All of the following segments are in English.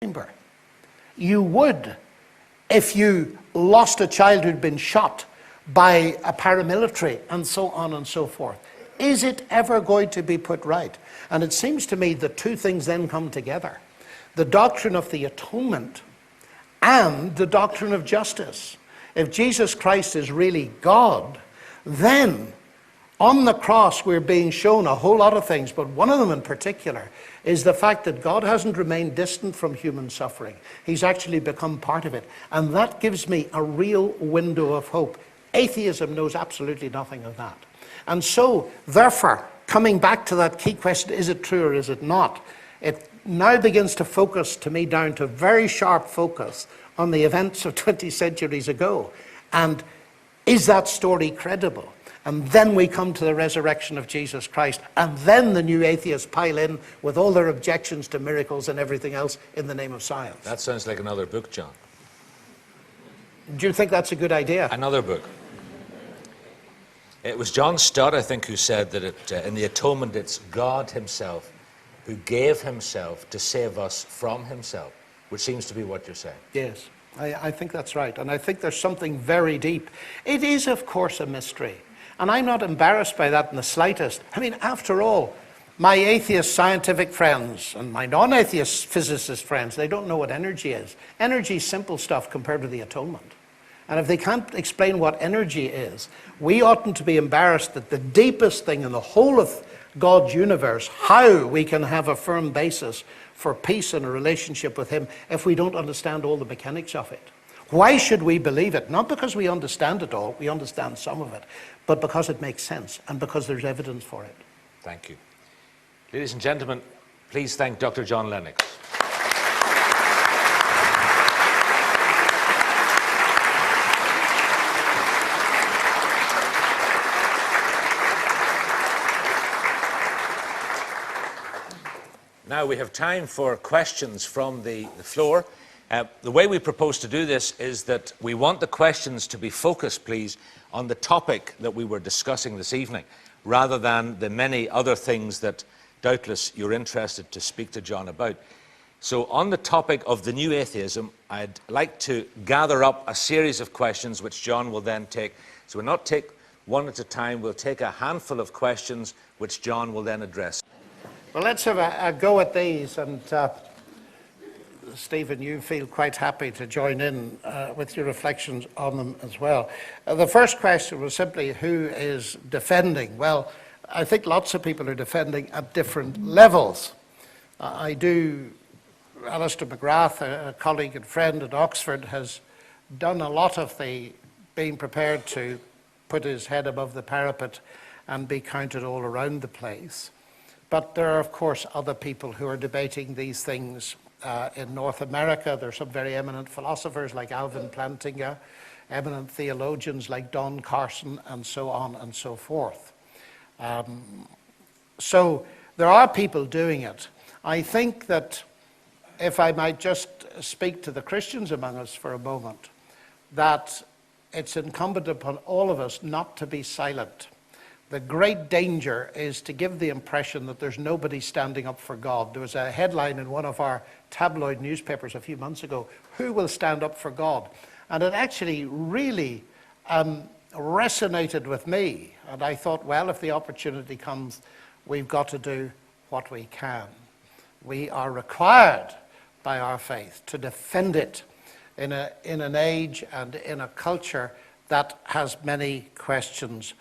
chamber. You would if you lost a child who'd been shot by a paramilitary and so on and so forth. Is it ever going to be put right? And it seems to me that two things then come together. The doctrine of the atonement and the doctrine of justice. If Jesus Christ is really God, then on the cross we're being shown a whole lot of things, but one of them in particular is the fact that God hasn't remained distant from human suffering. He's actually become part of it. And that gives me a real window of hope. Atheism knows absolutely nothing of that. And so, therefore, coming back to that key question, is it true or is it not? It now begins to focus, to me, down to very sharp focus on the events of 20 centuries ago. And is that story credible? And then we come to the resurrection of Jesus Christ. And then the new atheists pile in with all their objections to miracles and everything else in the name of science. That sounds like another book, John. Do you think that's a good idea? Another book. It was John Stott, I think, who said that in the atonement it's God himself who gave himself to save us from himself, which seems to be what you're saying. Yes, I think that's right. And I think there's something very deep. It is, of course, a mystery. And I'm not embarrassed by that in the slightest. I mean, after all, my atheist scientific friends and my non-atheist physicist friends, they don't know what energy is. Energy is simple stuff compared to the atonement. And if they can't explain what energy is, we oughtn't to be embarrassed that the deepest thing in the whole of God's universe, how we can have a firm basis for peace and a relationship with him if we don't understand all the mechanics of it. Why should we believe it? Not because we understand it all, we understand some of it, but because it makes sense and because there's evidence for it. Thank you. Ladies and gentlemen, please thank Dr. John Lennox. Now we have time for questions from the floor. The way we propose to do this is that we want the questions to be focused, please, on the topic that we were discussing this evening, rather than the many other things that doubtless you're interested to speak to John about. So on the topic of the new atheism, I'd like to gather up a series of questions which John will then take. So we'll not take one at a time, we'll take a handful of questions which John will then address. Well, let's have a go at these, and Stephen, you feel quite happy to join in with your reflections on them as well. The first question was simply, who is defending? Well, I think lots of people are defending at different levels. Alistair McGrath, a colleague and friend at Oxford, has done a lot of the being prepared to put his head above the parapet and be counted all around the place. But there are, of course, other people who are debating these things in North America. There are some very eminent philosophers like Alvin Plantinga, eminent theologians like Don Carson, and so on and so forth. So there are people doing it. I think that if I might just speak to the Christians among us for a moment, that it's incumbent upon all of us not to be silent. The great danger is to give the impression that there's nobody standing up for God. There was a headline in one of our tabloid newspapers a few months ago, "Who will stand up for God?" And it actually really resonated with me. And I thought, well, if the opportunity comes, we've got to do what we can. We are required by our faith to defend it in an age and in a culture that has many questions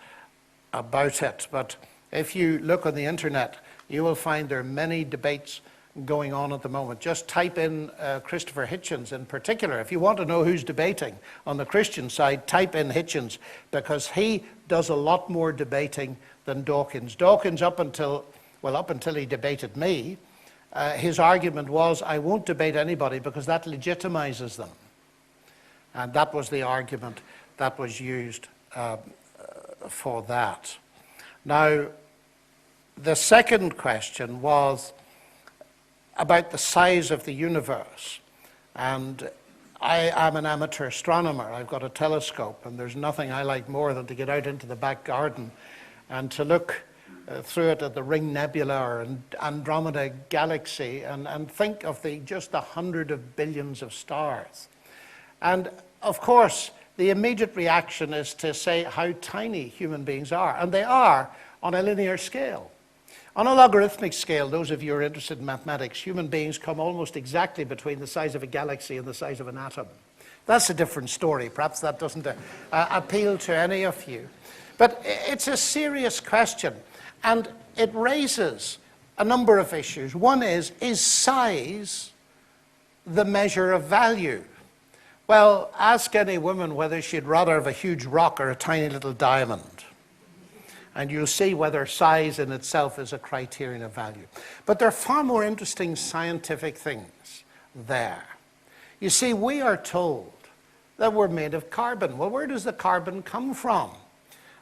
about it. But if you look on the internet, you will find there are many debates going on at the moment. Just type in Christopher Hitchens in particular. If you want to know who's debating on the Christian side, type in Hitchens, because he does a lot more debating than Dawkins. Dawkins, up until he debated me, his argument was, I won't debate anybody because that legitimizes them. And that was the argument that was used for that. Now, the second question was about the size of the universe. And I am an amateur astronomer. I've got a telescope, and there's nothing I like more than to get out into the back garden and to look through it at the Ring Nebula or Andromeda Galaxy and think of just the hundreds of billions of stars. And of course, the immediate reaction is to say how tiny human beings are. And they are on a linear scale. On a logarithmic scale, those of you who are interested in mathematics, human beings come almost exactly between the size of a galaxy and the size of an atom. That's a different story. Perhaps that doesn't appeal to any of you. But it's a serious question. And it raises a number of issues. One is size the measure of value? Well, ask any woman whether she'd rather have a huge rock or a tiny little diamond. And you'll see whether size in itself is a criterion of value. But there are far more interesting scientific things there. You see, we are told that we're made of carbon. Well, where does the carbon come from?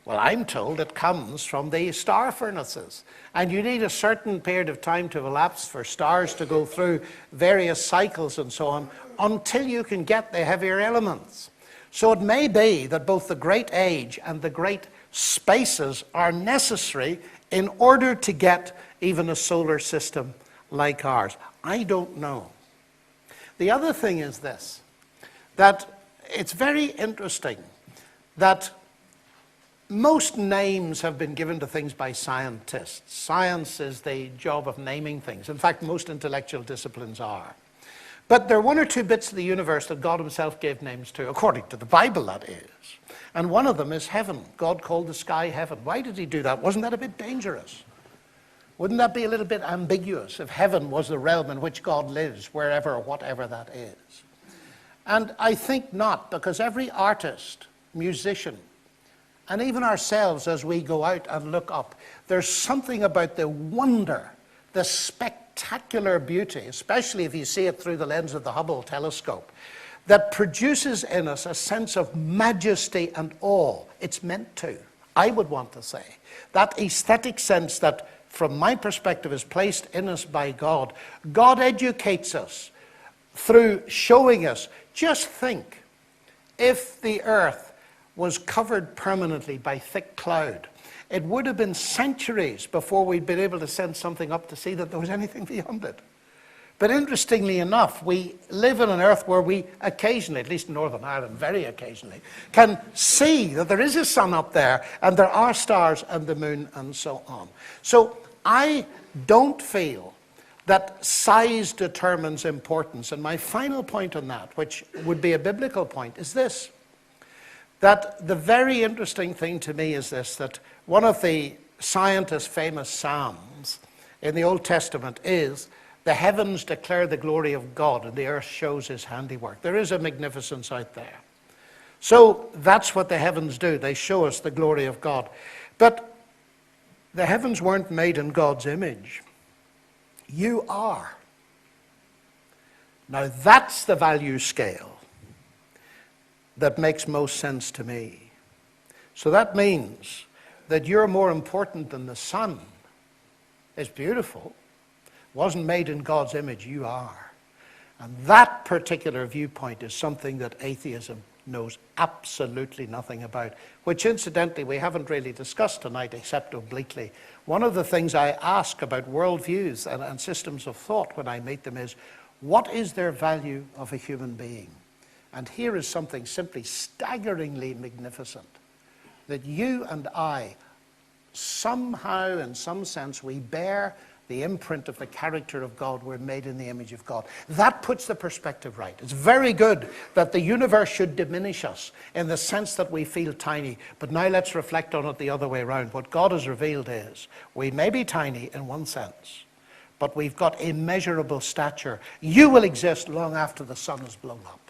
Well, I'm told it comes from the star furnaces. And you need a certain period of time to elapse for stars to go through various cycles and so on until you can get the heavier elements. So it may be that both the great age and the great spaces are necessary in order to get even a solar system like ours. I don't know. The other thing is this, that it's very interesting that most names have been given to things by scientists. Science is the job of naming things. In fact, most intellectual disciplines are. But there are one or two bits of the universe that God himself gave names to, according to the Bible, that is. And one of them is heaven. God called the sky heaven. Why did he do that? Wasn't that a bit dangerous? Wouldn't that be a little bit ambiguous if heaven was the realm in which God lives, wherever or whatever that is? And I think not, because every artist, musician, and even ourselves as we go out and look up, there's something about the wonder, the spectacular beauty, especially if you see it through the lens of the Hubble telescope, that produces in us a sense of majesty and awe. It's meant to, I would want to say. That aesthetic sense that, from my perspective, is placed in us by God. God educates us through showing us. Just think, if the earth was covered permanently by thick cloud, it would have been centuries before we'd been able to send something up to see that there was anything beyond it. But interestingly enough, we live on an earth where we occasionally, at least in Northern Ireland, very occasionally, can see that there is a sun up there and there are stars and the moon and so on. So I don't feel that size determines importance. And my final point on that, which would be a biblical point, is this. That the very interesting thing to me is this, that one of the scientists' famous psalms in the Old Testament is, the heavens declare the glory of God and the earth shows his handiwork. There is a magnificence out there. So that's what the heavens do. They show us the glory of God. But the heavens weren't made in God's image. You are. Now that's the value scale that makes most sense to me. So that means that you're more important than the sun. It's beautiful. Wasn't made in God's image, you are. And that particular viewpoint is something that atheism knows absolutely nothing about, which incidentally we haven't really discussed tonight except obliquely. One of the things I ask about worldviews and systems of thought when I meet them is, what is their value of a human being? And here is something simply staggeringly magnificent, that you and I, somehow, in some sense, we bear the imprint of the character of God. We're made in the image of God. That puts the perspective right. It's very good that the universe should diminish us in the sense that we feel tiny, but now let's reflect on it the other way around. What God has revealed is, we may be tiny in one sense, but we've got immeasurable stature. You will exist long after the sun is blown up.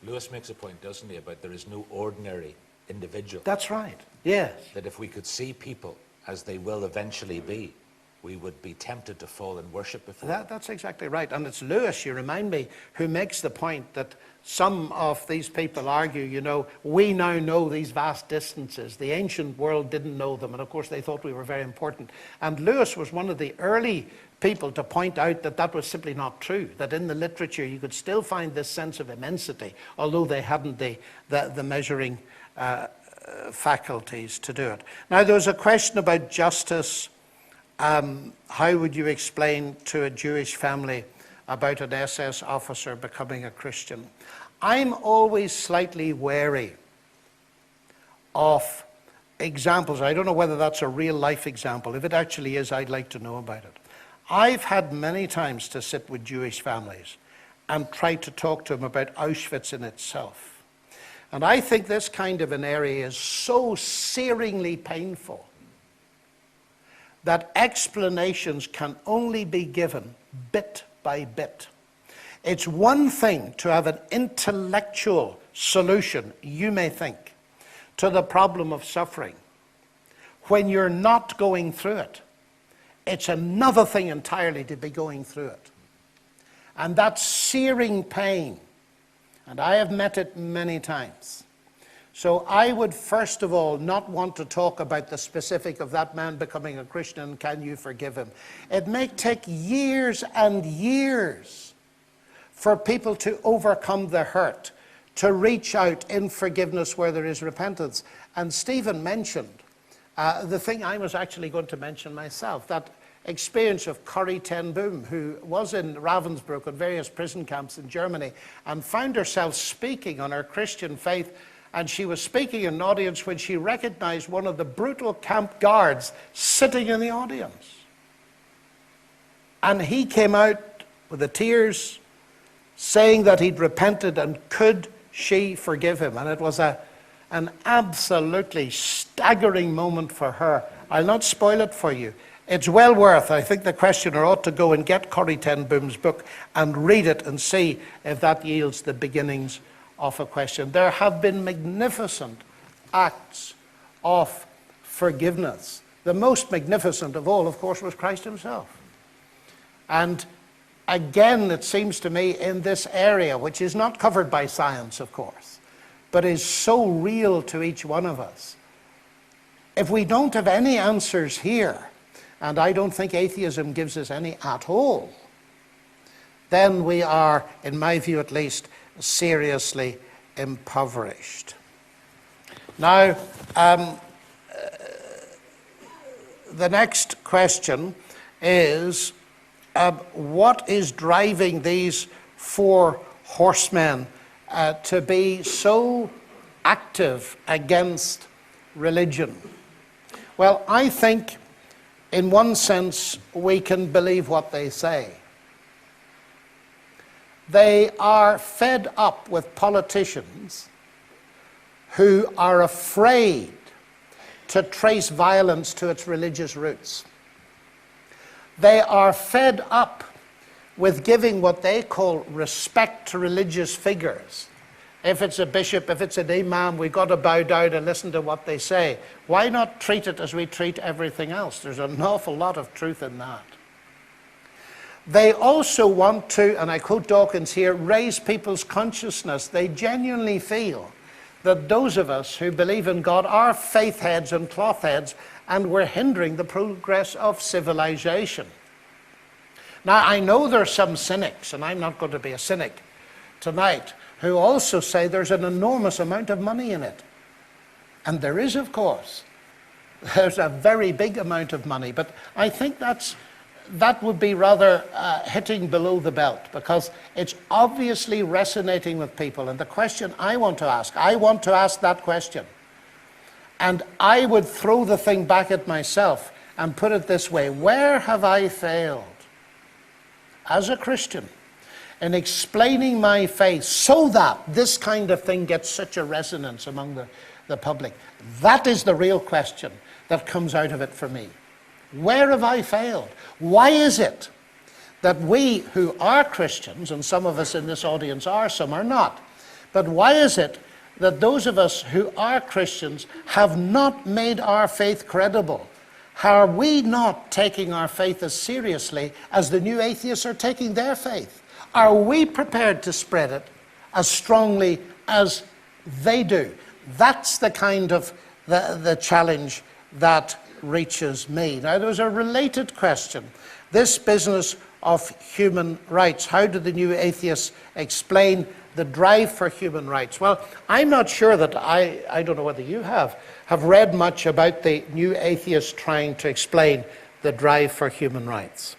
Lewis makes a point, doesn't he, about there is no ordinary individual. That's right, yes. That if we could see people as they will eventually be, we would be tempted to fall and worship before them. That's exactly right. And it's Lewis, you remind me, who makes the point that some of these people argue, you know, we now know these vast distances. The ancient world didn't know them, and of course they thought we were very important. And Lewis was one of the early people to point out that that was simply not true, that in the literature you could still find this sense of immensity, although they hadn't the measuring faculties to do it. Now, there was a question about justice. How would you explain to a Jewish family about an SS officer becoming a Christian? I'm always slightly wary of examples. I don't know whether that's a real life example. If it actually is, I'd like to know about it. I've had many times to sit with Jewish families and try to talk to them about Auschwitz in itself. And I think this kind of an area is so searingly painful that explanations can only be given bit by bit. It's one thing to have an intellectual solution, you may think, to the problem of suffering when you're not going through it. It's another thing entirely to be going through it. And that searing pain, and I have met it many times. So I would first of all not want to talk about the specific of that man becoming a Christian and can you forgive him. It may take years and years for people to overcome the hurt, to reach out in forgiveness where there is repentance. And Stephen mentioned the thing I was actually going to mention myself, that experience of Corrie ten Boom, who was in Ravensbrück and various prison camps in Germany and found herself speaking on her Christian faith. And she was speaking in an audience when she recognized one of the brutal camp guards sitting in the audience. And he came out with the tears saying that he'd repented and could she forgive him. And it was an absolutely staggering moment for her. I'll not spoil it for you. It's well worth, I think the questioner ought to go and get Corrie ten Boom's book and read it and see if that yields the beginnings of a question. There have been magnificent acts of forgiveness. The most magnificent of all, of course, was Christ himself. And again, it seems to me, in this area, which is not covered by science, of course, but is so real to each one of us, if we don't have any answers here, and I don't think atheism gives us any at all, then we are, in my view at least, seriously impoverished. Now, the next question is, what is driving these four horsemen to be so active against religion? Well, I think in one sense we can believe what they say. They are fed up with politicians who are afraid to trace violence to its religious roots. They are fed up with giving what they call respect to religious figures. If it's a bishop, if it's an imam, we've got to bow down and listen to what they say. Why not treat it as we treat everything else? There's an awful lot of truth in that. They also want to, and I quote Dawkins here, raise people's consciousness. They genuinely feel that those of us who believe in God are faith heads and cloth heads, and we're hindering the progress of civilization. Now, I know there are some cynics, and I'm not going to be a cynic tonight, who also say there's an enormous amount of money in it. And there is, of course. There's a very big amount of money, but I think that would be rather hitting below the belt, because it's obviously resonating with people. And the question I want to ask that question. And I would throw the thing back at myself and put it this way: where have I failed as a Christian in explaining my faith so that this kind of thing gets such a resonance among the public? That is the real question that comes out of it for me. Where have I failed? Why is it that we who are Christians, and some of us in this audience are, some are not, but why is it that those of us who are Christians have not made our faith credible? Are we not taking our faith as seriously as the new atheists are taking their faith? Are we prepared to spread it as strongly as they do? That's the kind of the challenge that reaches me. Now, there's a related question. This business of human rights. How do the new atheists explain the drive for human rights. Well, I'm not sure that I don't know whether you have read much about the new atheists trying to explain the drive for human rights.